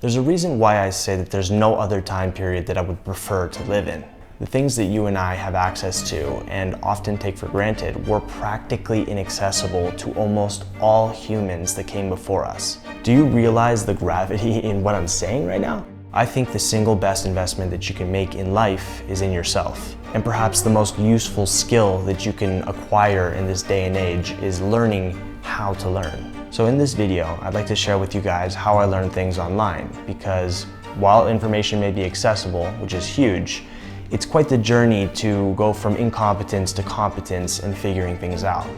There's a reason why I say that there's no other time period that I would prefer to live in. The things that you and I have access to and often take for granted were practically inaccessible to almost all humans that came before us. Do you realize the gravity in what I'm saying right now? I think the single best investment that you can make in life is in yourself. And perhaps the most useful skill that you can acquire in this day and age is learning how to learn. So in this video, I'd like to share with you guys how I learn things online, because while information may be accessible, which is huge, it's quite the journey to go from incompetence to competence and figuring things out.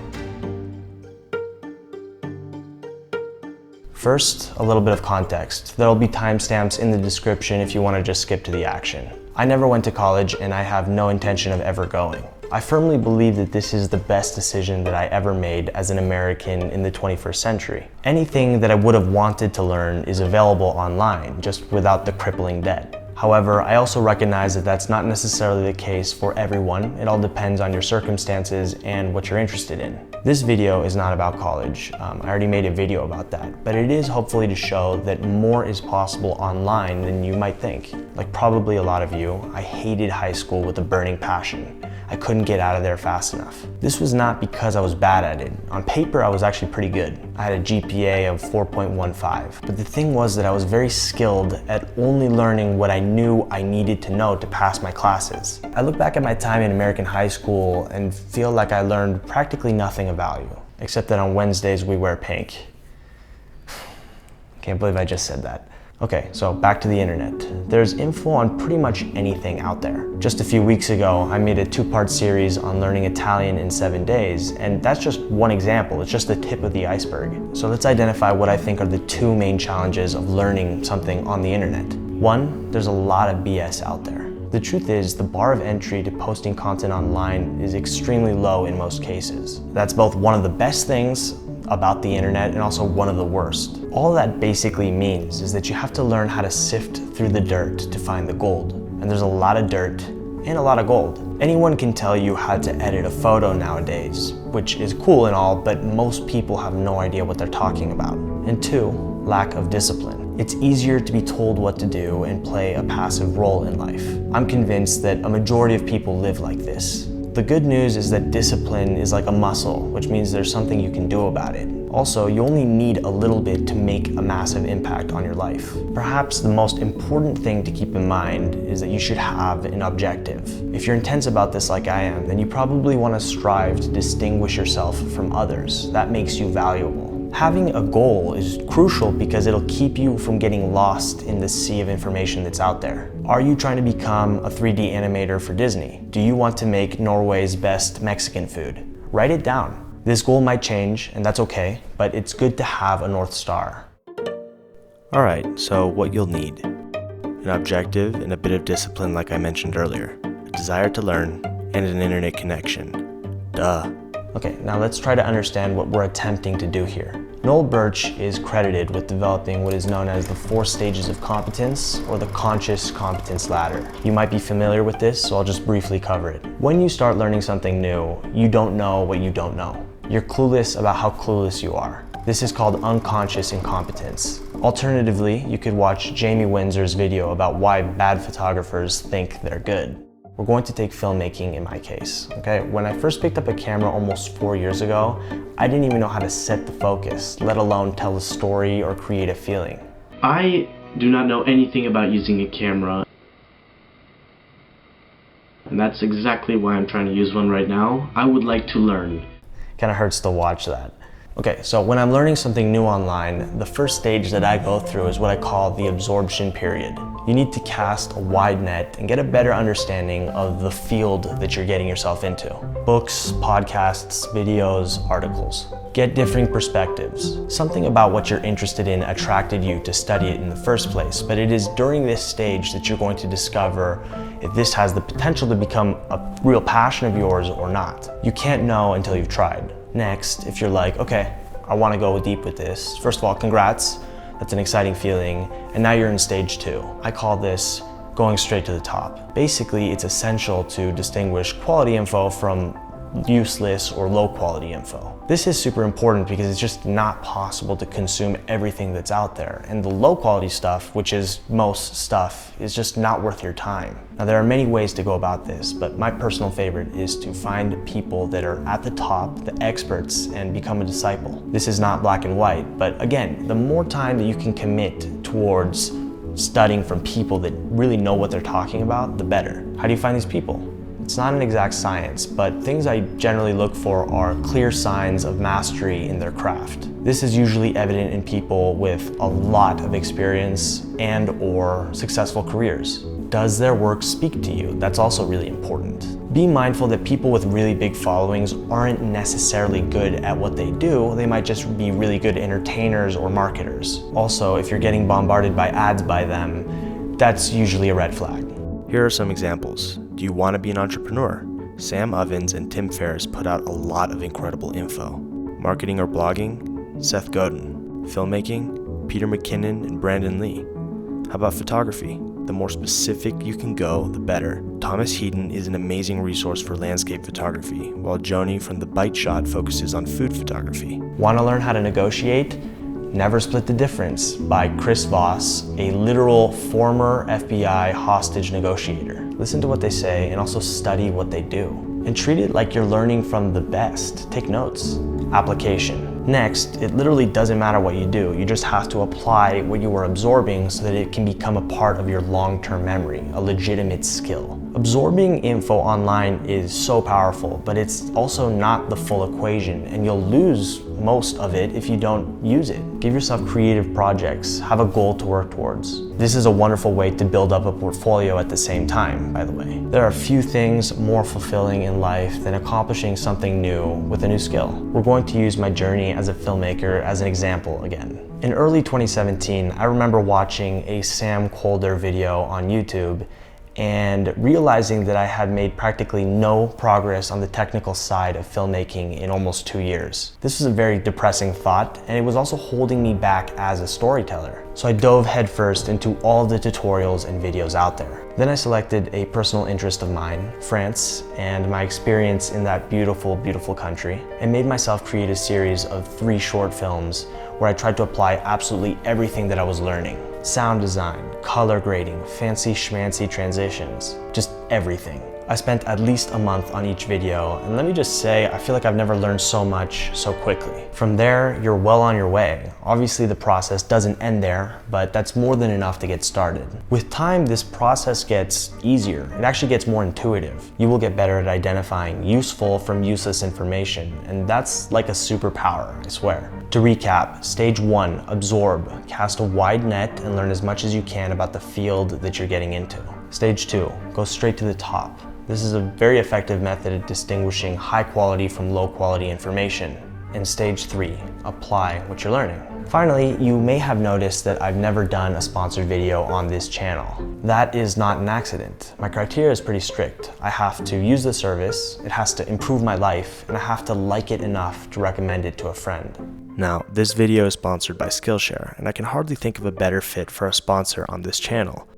First, a little bit of context. There'll be timestamps in the description if you want to just skip to the action. I never went to college and I have no intention of ever going. I firmly believe that this is the best decision that I ever made as an American in the 21st century. Anything that I would have wanted to learn is available online, just without the crippling debt. However, I also recognize that that's not necessarily the case for everyone. It all depends on your circumstances and what you're interested in. This video is not about college. I already made a video about that, but it is hopefully to show that more is possible online than you might think. Like probably a lot of you, I hated high school with a burning passion. I couldn't get out of there fast enough. This was not because I was bad at it. On paper, I was actually pretty good. I had a GPA of 4.15. But the thing was that I was very skilled at only learning what I knew I needed to know to pass my classes. I look back at my time in American high school and feel like I learned practically nothing of value, except that on Wednesdays we wear pink. Can't believe I just said that. Okay, so back to the internet. There's info on pretty much anything out there. Just a few weeks ago, I made a 2-part series on learning Italian in 7 days, and that's just one example. It's just the tip of the iceberg. So let's identify what I think are the 2 main challenges of learning something on the internet. 1, there's a lot of BS out there. The truth is, the bar of entry to posting content online is extremely low in most cases. That's both one of the best things about the internet and also one of the worst. All that basically means is that you have to learn how to sift through the dirt to find the gold. And there's a lot of dirt and a lot of gold. Anyone can tell you how to edit a photo nowadays, which is cool and all, but most people have no idea what they're talking about. And 2, lack of discipline. It's easier to be told what to do and play a passive role in life. I'm convinced that a majority of people live like this. The good news is that discipline is like a muscle, which means there's something you can do about it. Also, you only need a little bit to make a massive impact on your life. Perhaps the most important thing to keep in mind is that you should have an objective. If you're intense about this like I am, then you probably want to strive to distinguish yourself from others. That makes you valuable. Having a goal is crucial because it'll keep you from getting lost in the sea of information that's out there. Are you trying to become a 3D animator for Disney? Do you want to make Norway's best Mexican food? Write it down. This goal might change, and that's okay, but it's good to have a North Star. Alright, so what you'll need: an objective and a bit of discipline like I mentioned earlier, a desire to learn, and an internet connection. Duh. Okay, now let's try to understand what we're attempting to do here. Noel Birch is credited with developing what is known as the 4 stages of competence, or the conscious competence ladder. You might be familiar with this, so I'll just briefly cover it. When you start learning something new, you don't know what you don't know. You're clueless about how clueless you are. This is called unconscious incompetence. Alternatively, you could watch Jamie Windsor's video about why bad photographers think they're good. We're going to take filmmaking in my case, okay? When I first picked up a camera almost 4 years ago, I didn't even know how to set the focus, let alone tell a story or create a feeling. I do not know anything about using a camera, and that's exactly why I'm trying to use one right now. I would like to learn. Kinda hurts to watch that. Okay, so when I'm learning something new online, the first stage that I go through is what I call the absorption period. You need to cast a wide net and get a better understanding of the field that you're getting yourself into. Books, podcasts, videos, articles. Get differing perspectives. Something about what you're interested in attracted you to study it in the first place, but it is during this stage that you're going to discover if this has the potential to become a real passion of yours or not. You can't know until you've tried. Next, if you're like, okay, I want to go deep with this, first of all, congrats. That's an exciting feeling. And now you're in stage 2. I call this going straight to the top. Basically, it's essential to distinguish quality info from useless or low quality info. This is super important because it's just not possible to consume everything that's out there. And the low quality stuff, which is most stuff, is just not worth your time. Now there are many ways to go about this, but my personal favorite is to find people that are at the top, the experts, and become a disciple. This is not black and white, but again, the more time that you can commit towards studying from people that really know what they're talking about, the better. How do you find these people? It's not an exact science, but things I generally look for are clear signs of mastery in their craft. This is usually evident in people with a lot of experience and or successful careers. Does their work speak to you? That's also really important. Be mindful that people with really big followings aren't necessarily good at what they do. They might just be really good entertainers or marketers. Also, if you're getting bombarded by ads by them, that's usually a red flag. Here are some examples. Do you want to be an entrepreneur? Sam Ovens and Tim Ferriss put out a lot of incredible info. Marketing or blogging? Seth Godin. Filmmaking? Peter McKinnon and Brandon Lee. How about photography? The more specific you can go, the better. Thomas Heaton is an amazing resource for landscape photography, while Joni from The Bite Shot focuses on food photography. Want to learn how to negotiate? Never Split the Difference by Chris Voss, a literal former FBI hostage negotiator. Listen to what they say and also study what they do. And treat it like you're learning from the best. Take notes. Application. Next, it literally doesn't matter what you do. You just have to apply what you are absorbing so that it can become a part of your long-term memory, a legitimate skill. Absorbing info online is so powerful, but it's also not the full equation, and you'll lose most of it if you don't use it. Give yourself creative projects, have a goal to work towards. This is a wonderful way to build up a portfolio at the same time, by the way. There are few things more fulfilling in life than accomplishing something new with a new skill. We're going to use my journey as a filmmaker as an example again. In early 2017, I remember watching a Sam Kolder video on YouTube and realizing that I had made practically no progress on the technical side of filmmaking in almost 2 years. This was a very depressing thought, and it was also holding me back as a storyteller. So I dove headfirst into all of the tutorials and videos out there. Then I selected a personal interest of mine, France, and my experience in that beautiful, beautiful country, and made myself create a series of 3 short films where I tried to apply absolutely everything that I was learning. Sound design, color grading, fancy schmancy transitions, just everything. I spent at least a month on each video, and let me just say, I feel like I've never learned so much so quickly. From there, you're well on your way. Obviously the process doesn't end there, but that's more than enough to get started. With time, this process gets easier. It actually gets more intuitive. You will get better at identifying useful from useless information, and that's like a superpower, I swear. To recap, stage 1, absorb. Cast a wide net and learn as much as you can about the field that you're getting into. Stage 2, go straight to the top. This is a very effective method of distinguishing high quality from low quality information. And stage 3, apply what you're learning. Finally, you may have noticed that I've never done a sponsored video on this channel. That is not an accident. My criteria is pretty strict. I have to use the service, it has to improve my life, and I have to like it enough to recommend it to a friend. Now, this video is sponsored by Skillshare, and I can hardly think of a better fit for a sponsor on this channel.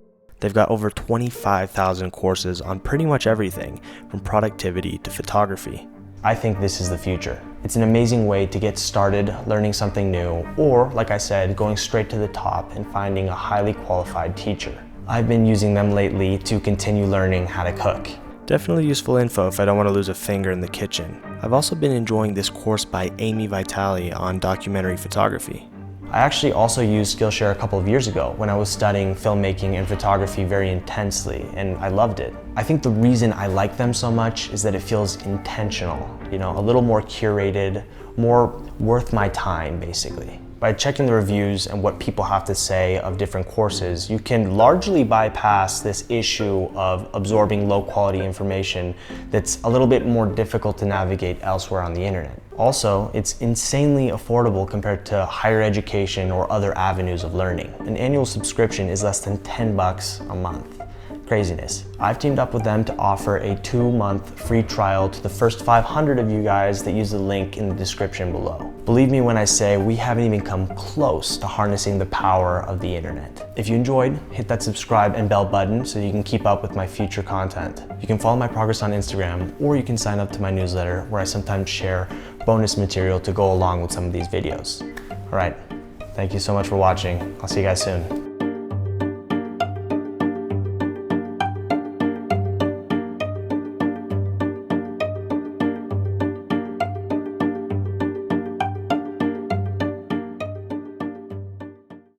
They've got over 25,000 courses on pretty much everything, from productivity to photography. I think this is the future. It's an amazing way to get started learning something new, or, like I said, going straight to the top and finding a highly qualified teacher. I've been using them lately to continue learning how to cook. Definitely useful info if I don't want to lose a finger in the kitchen. I've also been enjoying this course by Amy Vitale on documentary photography. I actually also used Skillshare a couple of years ago when I was studying filmmaking and photography very intensely, and I loved it. I think the reason I like them so much is that it feels intentional, a little more curated, more worth my time, basically. By checking the reviews and what people have to say of different courses, you can largely bypass this issue of absorbing low quality information that's a little bit more difficult to navigate elsewhere on the internet. Also, it's insanely affordable compared to higher education or other avenues of learning. An annual subscription is less than $10 a month. Craziness. I've teamed up with them to offer a 2-month free trial to the first 500 of you guys that use the link in the description below. Believe me when I say we haven't even come close to harnessing the power of the internet. If you enjoyed, hit that subscribe and bell button so you can keep up with my future content. You can follow my progress on Instagram, or you can sign up to my newsletter where I sometimes share bonus material to go along with some of these videos. All right, thank you so much for watching. I'll see you guys soon.